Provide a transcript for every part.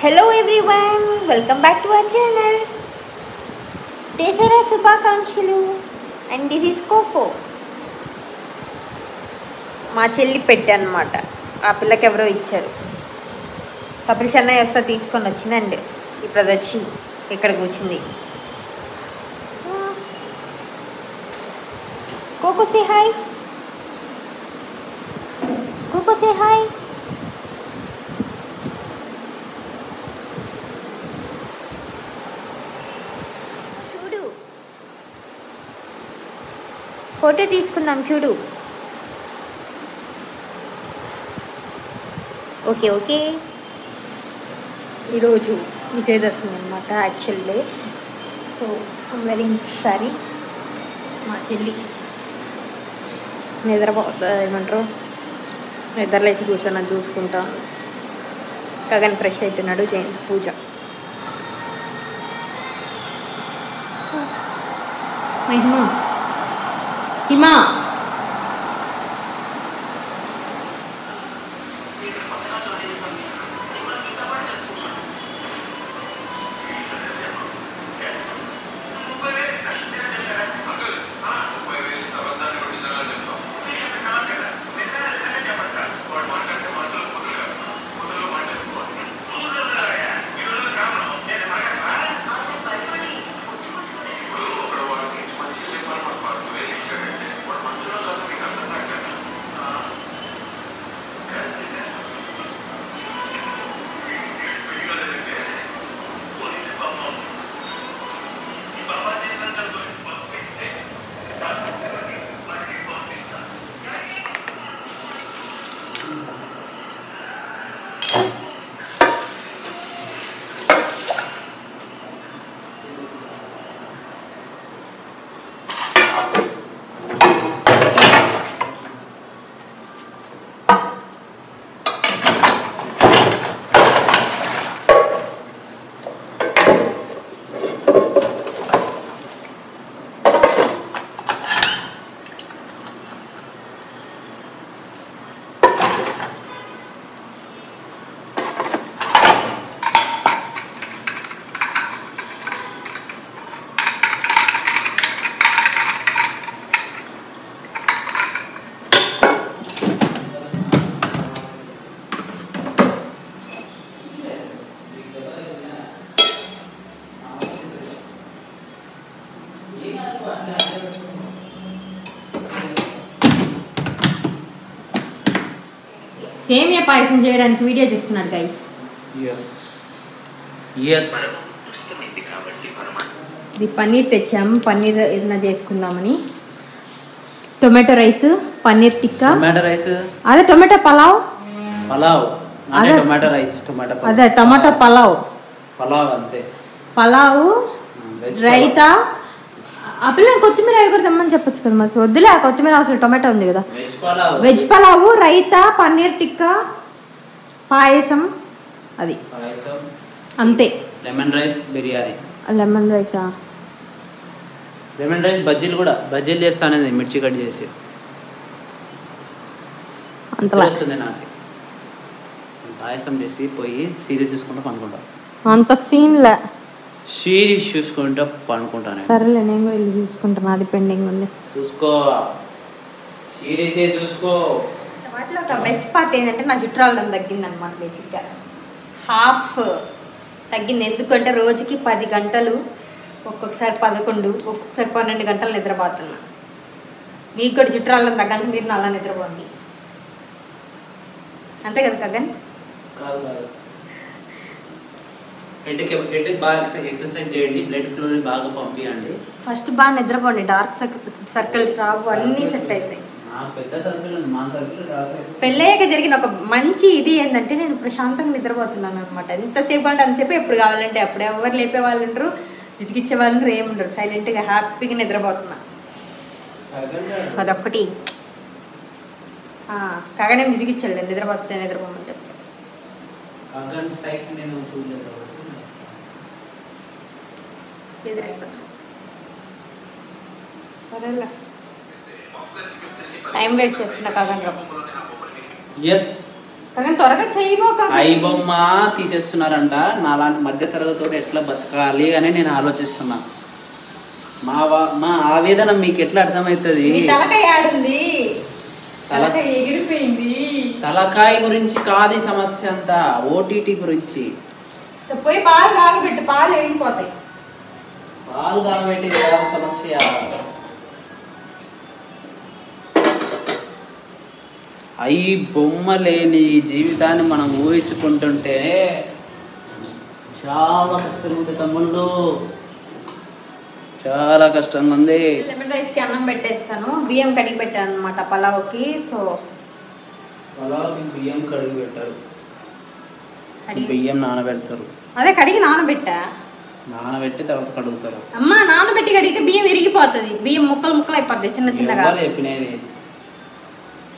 Hello everyone, welcome back to our channel. Desara Subhakankshalu and this is Coco. మా చెల్లి పెట్టే అనమాట. ఆ పిల్లకి ఎవరో ఇచ్చారు. కపిల్ చెన్నై వస్తా తీసుకొని వచ్చిందండి. ఇప్పుడు అది వచ్చి ఇక్కడ కూర్చుంది. Coco say hi. Coco say hi. చూడు, ఫోటో తీసుకుందాం చూడు. Okay okay. ఈరోజు విజయదశమి అనమాట actual day. So I'm wearing sari. మా చెల్లి ఏమంటారు నిద్రలేచి కూర్చొని చూసుకుంటా. గగన్ ఫ్రెష్ అవుతున్నాడు. జైన్ పూజ. హిమా సేమియా పాయసం చేయడానికి వీడియో చేస్తున్నాడు గైస్. ఇది పన్నీర్ తెచ్చాము. పన్నీర్ ఏదైనా చేసుకుందామని. టొమాటో రైస్, పన్నీర్ టిక్కా, అదే టొమాటో పలావ్. అదే టమాటో పలావ్ అంతే. పలావ్, రైతా. ఆ పిల్లలు కొత్తిమీర అవి కూడా తెమ్మని చెప్పొచ్చు కదా. మరి వద్దులే ఆ కొత్తిమీర అవసరం. టొమాటో ఉంది కదా. వెజ్ పలావు, రైతా, పన్నీర్ టిక్కా, పాయసం. అది అంతే. Lemon rice, biryani. లెమన్ రైసా? లెమన్ రైస్ బజ్జీలు కూడా. బజ్జీలు చేస్తానది మిర్చి కట్ చేసి. అంతలా వస్తుంది నాకు. పాయసం చేసి పోయి సీరియస్ చూసుకుంటా పనుకుంటా. అంత సీన్లే. సీరియస్ చూసుకుంటా పనుకుంటాను. సరేలే, నేను కూడా వెళ్ళి చూసుకుంటాను. అది పెండింగ్ ఉంది. చూసుకో, సీరియస్ చూసుకో. వాటిలో ఒక బెస్ట్ పార్ట్ ఏంటంటే నా జుట్టు రావడం తగ్గింది అనమాట. బేసిక్గా హాఫ్ తగ్గింది. ఎందుకంటే రోజుకి 10 గంటలు, ఒక్కొక్కసారి 11, ఒక్కొక్కసారి 12 గంటలు నిద్రపోతున్నా. మీకు కూడా జుట్టు రావడం తగ్గడానికి మీరు అలా నిద్రపోండి. అంతే కదా గగన్? హెడ్కి బాగా ఎక్సర్సైజ్ చేయండి. బ్లడ్ ఫ్లో బాగా పంపించండి. ఫస్ట్ బాగా నిద్రపోండి. డార్క్ సర్కిల్స్ రావు, అన్నీ సెట్ అవుతాయి. పెళ్ళయ్యాక జరిగిన ఒక మంచి ఇది ఏంటంటే నేను ప్రశాంతంగా నిద్రపోతున్నాను అనమాట. ఎంతసేపు అంటే అంతసేపు, ఎప్పుడు కావాలంటే అప్పుడు. ఎవరు లేపే వాళ్ళు ఉండరు, విసిగిచ్చే వాళ్ళు ఉండరు, ఏముండరు. సైలెంట్గా హ్యాపీగా నిద్రపోతున్నా. అదొక్కటి. కాగానే విసిగిచ్చాడు నిద్రపోతే నిద్రపోమని చెప్తా. సరేలే, టైం వేస్ట్ చేస్తున్నా కాగండ్రా. ఎస్, త్వరగా చేయబోక ఐ బొమ్మ తీసేస్తున్నారంట. నాలాంటి మధ్య తరగతితో ఎట్లా బతకాలి అని నేను ఆలోచిస్తున్నా. మా ఆవేదన మీకు ఎట్లా అర్థమవుతుంది? తలకాయ గురించి కాదు సమస్య అంతా, ఓటీటీ గురించి. పోయి పాలు కాగబెట్టు, పాలు వెళ్ళిపోతాయి. పాలు కాగబెట్టి సమస్య. ఐ బొమ్మ లేని జీవితాన్ని మనం ఊహించుకుంటుంటే చాలా కష్టంగా ఉంది తమ్ముళ్ళు, చాలా కష్టంగా ఉంది. లెమన్ రైస్ కి అన్నం పెట్టేస్తాను, బియ్యం కడిగి పెట్టాను అనమాట పలావ్కి. సో పలావ్కి బియ్యం కడిగి పెట్టారు, బియ్యం నానబెడతారు. అదే కడిగి నానబెట్టా, నానబెట్టి తర్వాత కడుగుతారు. అమ్మా నానబెట్టి కడిగితే బియ్యం విరిగిపోతుంది, బియ్యం ముక్కలు ముక్కలు అయిపోద్ది చిన్న చిన్నగా. చెప్పినది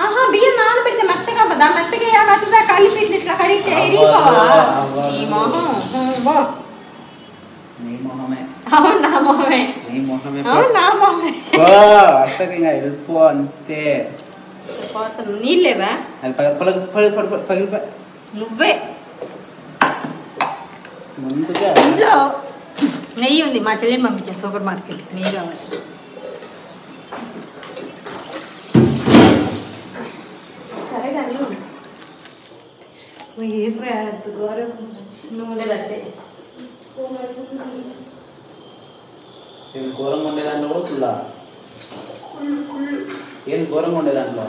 ఆహా, బియ్యం నానబెడితే మెత్తగా మెత్తగా కలిపి ఇట్లా కడిగితే విరిగిపోవా? నీ మొహం. నీ మొహమే. అవును నా మొహమే. నీ మొహమే. అవును నా మొహమే. అసలు వెళ్ళిపో అంతే. నీళ్ళేవా? నువ్వే ముందుగా ఇంట్లో నెయ్యి ఉంది, మా చెల్లిని పంపించాను సూపర్ మార్కెట్, నెయ్యి కావాలి. సరే కానీ నూనె కట్టే ఘోరంగా ఉండే దాంట్లో కూడా ఫుల్లా ఏం ఘోరంగా ఉండే దాంట్లో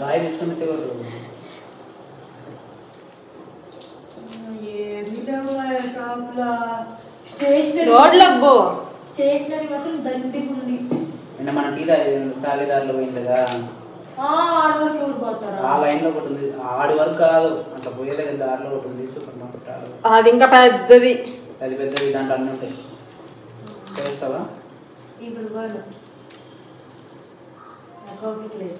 రాయి తీసుకుంటే రోడ్లకు పో. స్టేషనరీ మాత్రం దండిగా ఉంది. నిన్న మన టీ తాగేదారిలో పోయిందిగా, ఆ లైన్ లో ఒకటి ఉంది. ఆడి వరకు కాదు, అట్లా పోయే దగ్గర దారిలో ఒకటి ఉంది సూపర్ మార్కెట్. అది ఇంకా పెద్దది, అది పెద్దది, దాంట్లో అన్నీ ఉంటాయి. చేస్తావా? ఇప్పుడు లేదు.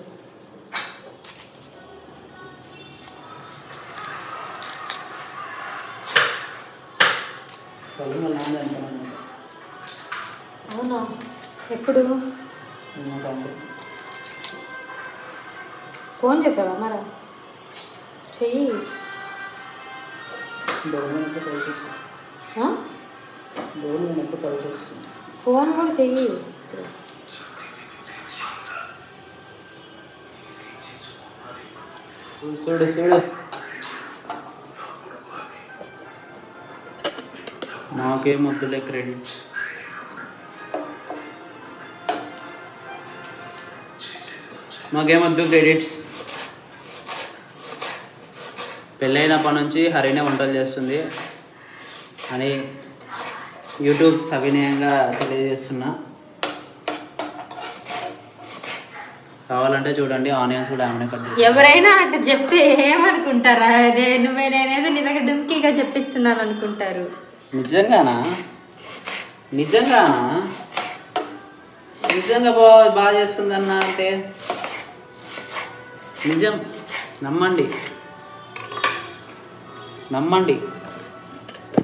అవునా? ఎప్పుడు ఫోన్ చేసావా మరా? చెయ్యి. ఫోన్ కూడా చెయ్యి. చూడు చూడు, నాకేం వద్దులే క్రెడిట్స్. మాకేమొద్దు క్రెడిట్స్. పెళ్ళైనప్పటి నుంచి హరినే వంటలు చేస్తుంది అని యూట్యూబ్ సవినయంగా తెలియజేస్తున్నా. కావాలంటే చూడండి, ఆనియన్స్ కూడా ఆమెనే కట్ చేస్తాను. ఎవరైనా అట్లా చెప్తే ఏమనుకుంటారా? అదే నేనేదో నీ దగ్గర డుమ్కీగా చెప్పిస్తున్నాను అనుకుంటారు. నిజంగానా? నిజంగానా? నిజంగా బాగా చేస్తుందన్నా అంటే నిజం, నమ్మండి నమ్మండి.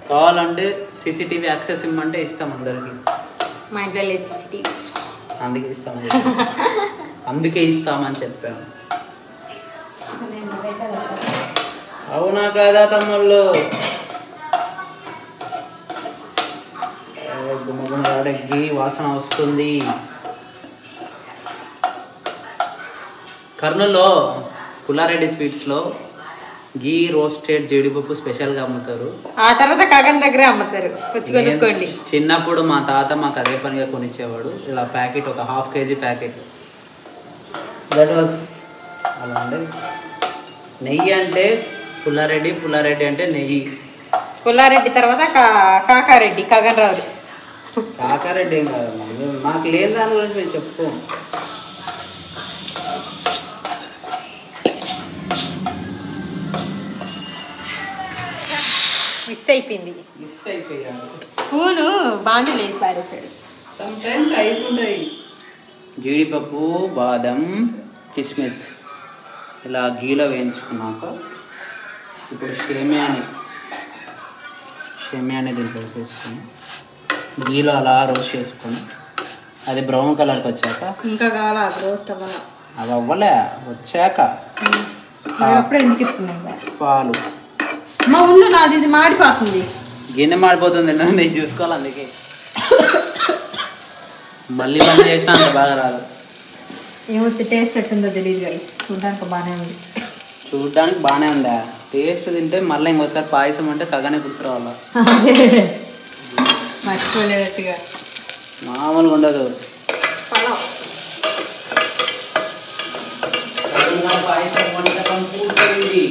కావాలంటే సీసీటీవీ యాక్సెస్ ఇమ్మంటే ఇస్తాం అందరికి. మా ఇంట్లో లేదు సీసీటీవీ, అందుకే ఇస్తామని అందుకే ఇస్తామని చెప్పాను. అవునా కాదా తమ్ముళ్ళు? గుమ్మగుమ్మడికి వాసన వస్తుంది. కర్నూలులో పుల్లారెడ్డి స్వీట్స్లో గీ రోస్టెడ్ జీడిపప్పు స్పెషల్గా అమ్ముతారు. ఆ తర్వాత కాగన్ దగ్గర అమ్ముతారు, వచ్చి కొనుక్కోండి. చిన్నప్పుడు మా తాత మాకు అదే పనిగా కొనిచ్చేవాడు. ఇలా ప్యాకెట్, ఒక ½ kg ప్యాకెట్. దట్ వాస్ అలా ఉండేది. నెయ్యి అంటే పుల్లారెడ్డి, పుల్లారెడ్డి అంటే నెయ్యి. పుల్లారెడ్డి తర్వాత కాకారెడ్డి, కాగన్ రావు. కాకారెడ్డి ఏం కాదమ్మా, మాకు లేని దాని గురించి మేము చెప్పు. మిస్ అయిపోయింది. పూను బాగా లేదు పారేశాడు. సమ్టైమ్స్ అయిపోతాయి. జీడిపప్పు, బాదం, కిస్మిస్ ఇలా గీలో వేయించుకున్నాక ఇప్పుడు షేమియాని దీంట్లో చేసుకుని గీలో అలా రోస్ట్ చేసుకొని అది బ్రౌన్ కలర్కి వచ్చాక ఇంకా కావాలా రోస్ట్ అవ్వాలా అవి అవ్వలే వచ్చాక అప్పుడే ఎందుకు ఇస్తున్నాయి పాలు మా ఉండు నాది ఇది మాడిపోతుంది గిన్నె మాడిపోతుంది నేను చూసుకోవాలి అందుకే మళ్ళీ మళ్ళీ చేసినా అంత బాగా రాదు ఏమో టేస్ట్ ఎట్టుందో తెలియదు కదా చూడడానికి బాగానే ఉంది చూడడానికి బాగానే ఉందా టేస్ట్ తింటే మళ్ళీ ఇంకొకసారి పాయసం అంటే కగానే గుర్తురావాలా మర్చిపోలేదట్టుగా మామూలుగా ఉండదు పాయసం వంటకం పూర్తయింది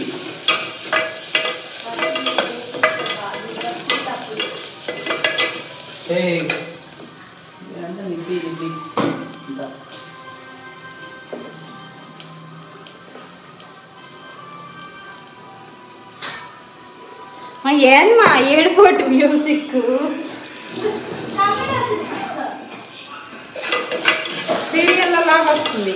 ఏందమ్మా ఏడుపోటు మ్యూజిక్ సీరియల్ లాగా వస్తుంది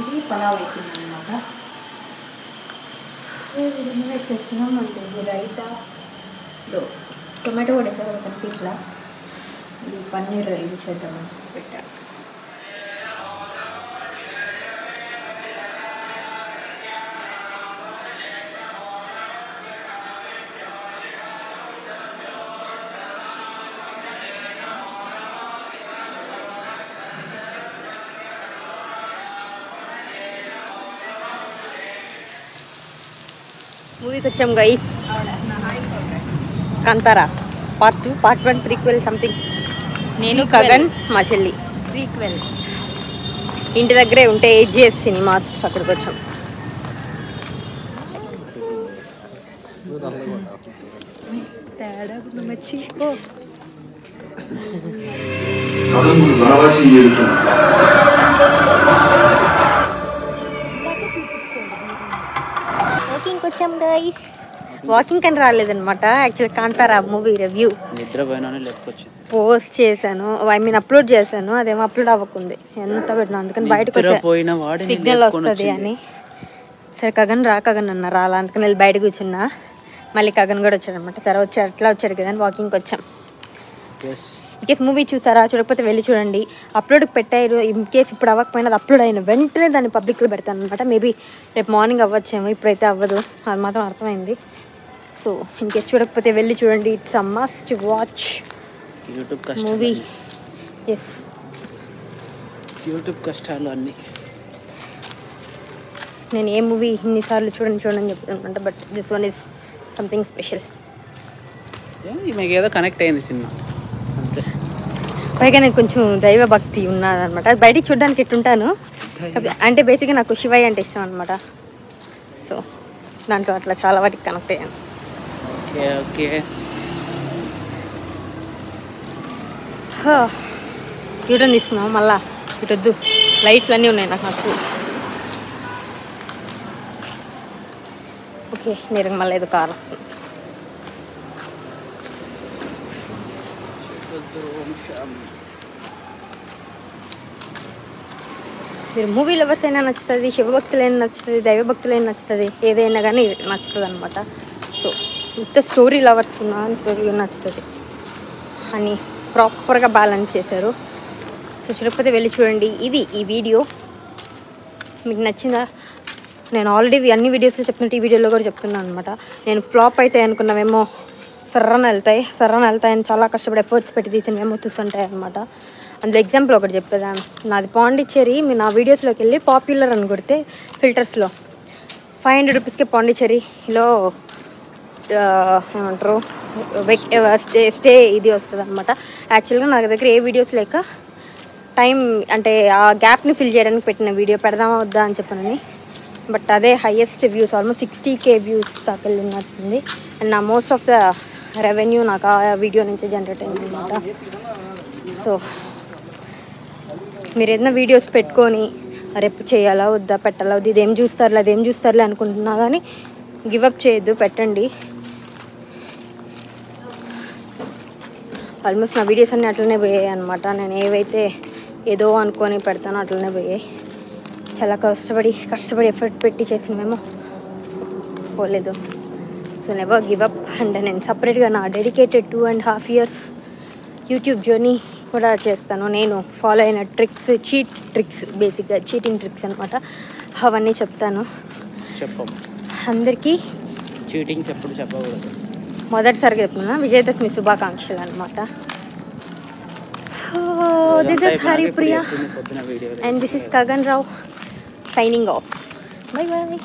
ఇది పలావ్ అవుతుంది అన్నమాట చేస్తున్నాం అంటే రైతా టొమాటో కూడా వేసారు ఒక పీట్లా ఇది పన్నీర్ ఇది చేద్దామని పెట్టాను మూవీకి వచ్చాం guy Kantara part 2 part 1 prequel something నేను గగన్ మా చెల్లి ప్రీక్వెల్ ఇంటి దగ్గరే ఉంటే ఏజిఎస్ సినిమాస్ అక్కడికి వచ్చాం వాకింగ్కి వచ్చాం గైస్ వాకింగ్ అని రాలేదనమాట actual Kantara movie review post చేశాను ఐ మీన్ అప్లోడ్ చేశాను అదేమో అప్లోడ్ అవ్వకుంది ఎంత పెట్టినా అందుకని బయటకు వచ్చా సిగ్నల్ వస్తుంది అని సరే కగన్ అన్న రాలా అందుకని వెళ్ళి బయట కూర్చున్నా మళ్ళీ కగన్ కూడా వచ్చాడు అనమాట సరే వచ్చాడు అట్లా వచ్చాడు కదా అని వాకింగ్కి వచ్చాం ఇన్కేస్ మూవీ చూసారా చూడకపోతే వెళ్ళి చూడండి అప్లోడ్కి పెట్టారు ఇన్కేస్ ఇప్పుడు అవ్వకపోయినా అది అప్లోడ్ అయిన వెంటనే దాన్ని పబ్లిక్లో పెడతాను అనమాట మేబీ రేపు మార్నింగ్ అవ్వచ్చేమో ఇప్పుడైతే అవ్వదు అది మాత్రం అర్థమైంది సో ఇన్కేస్ చూడకపోతే వెళ్ళి చూడండి it's a must watch movie as YouTube కష్టాలు అన్నీ నేను ఏ మూవీ ఇన్నిసార్లు చూడని చెప్తాను but this one is something special మీకు ఏదో కనెక్ట్ అయింది సినిమా అంతే పైగా నేను కొంచెం దైవ భక్తి ఉన్నదనమాట బయటికి చూడడానికి ఎట్టుంటాను అంటే బేసిక్గా నాకు శివయ్య అంటే ఇష్టం అనమాట సో దాంట్లో అట్లా చాలా వాటికి కనెక్ట్ అయ్యాను ఓకే యూటర్న్ తీసుకున్నాం మళ్ళా ఇటు వద్దు లైట్స్ అన్నీ ఉన్నాయి నాకు నచ్చు ఓకే నేను మళ్ళీ ఏదో కార్ వస్తుంది మీరు మూవీ లవర్స్ అయినా నచ్చుతుంది శివభక్తులైనా నచ్చుతుంది దైవభక్తులైనా నచ్చుతుంది ఏదైనా కానీ నచ్చుతుంది అనమాట సో ఇంత స్టోరీ లవర్స్ ఉన్నా స్టోరీ నచ్చుతుంది అని ప్రాపర్గా బ్యాలెన్స్ చేశారు సో చూడకపోతే వెళ్ళి చూడండి ఇది ఈ వీడియో మీకు నచ్చిందా నేను ఆల్రెడీ అన్ని వీడియోస్లో చెప్తున్నట్టు ఈ వీడియోలో కూడా చెప్తున్నాను అనమాట నేను ఫ్లాప్ అవుతాయి అనుకున్నామేమో సర్రన వెళ్తాయని చాలా కష్టపడి ఎఫర్ట్స్ పెట్టి తీసినవేమో చూస్తుంటాయి అనమాట అందులో ఎగ్జాంపుల్ ఒకటి చెప్పేదా నాది పాండిచ్చేరి మీరు నా వీడియోస్లోకి వెళ్ళి పాపులర్ అని కొడితే ఫిల్టర్స్లో 500 రూపీస్కి పాండిచ్చేరిలో ఏమంటారు స్టే ఇది వస్తుంది అనమాట యాక్చువల్గా నా దగ్గర ఏ వీడియోస్ లేక టైం అంటే ఆ గ్యాప్ని ఫిల్ చేయడానికి పెట్టిన వీడియో పెడదామా వద్దా అని చెప్పానని బట్ అదే highest views almost 60K views దాకా వెళ్ళి ఉన్నట్టుంది అండ్ నా మోస్ట్ ఆఫ్ ద రెవెన్యూ నాకు ఆ వీడియో నుంచి జనరేట్ అయింది అనమాట సో మీరు ఏదైనా వీడియోస్ పెట్టుకొని రేపు చేయాలా వద్దా పెట్టాలా వద్దా ఇదేం చూస్తారులే అనుకుంటున్నా కానీ గివప్ చేయొద్దు పెట్టండి ఆల్మోస్ట్ నా వీడియోస్ అన్నీ అట్లనే పోయాయి అనమాట. నేను ఏవైతే ఏదో అనుకొని పెడతానో అట్లనే పోయాయి. చాలా కష్టపడి ఎఫర్ట్ పెట్టి చేసినవేమో పోలేదు. So never give up. And నేను సపరేట్గా నా డెడికేటెడ్ 2.5 years యూట్యూబ్ జర్నీ కూడా చేస్తాను. నేను ఫాలో అయిన ట్రిక్స్ బేసిక్గా చీటింగ్ ట్రిక్స్ అనమాట. అవన్నీ చెప్తాను. అందరికీ చీటింగ్స్ ఎప్పుడు చెప్పకూడదు. మొదటిసారిగా చెప్తున్నా. విజయదశమి శుభాకాంక్షలు అనమాట. This is Haripriya and this is Gagan Rao signing off. Bye bye.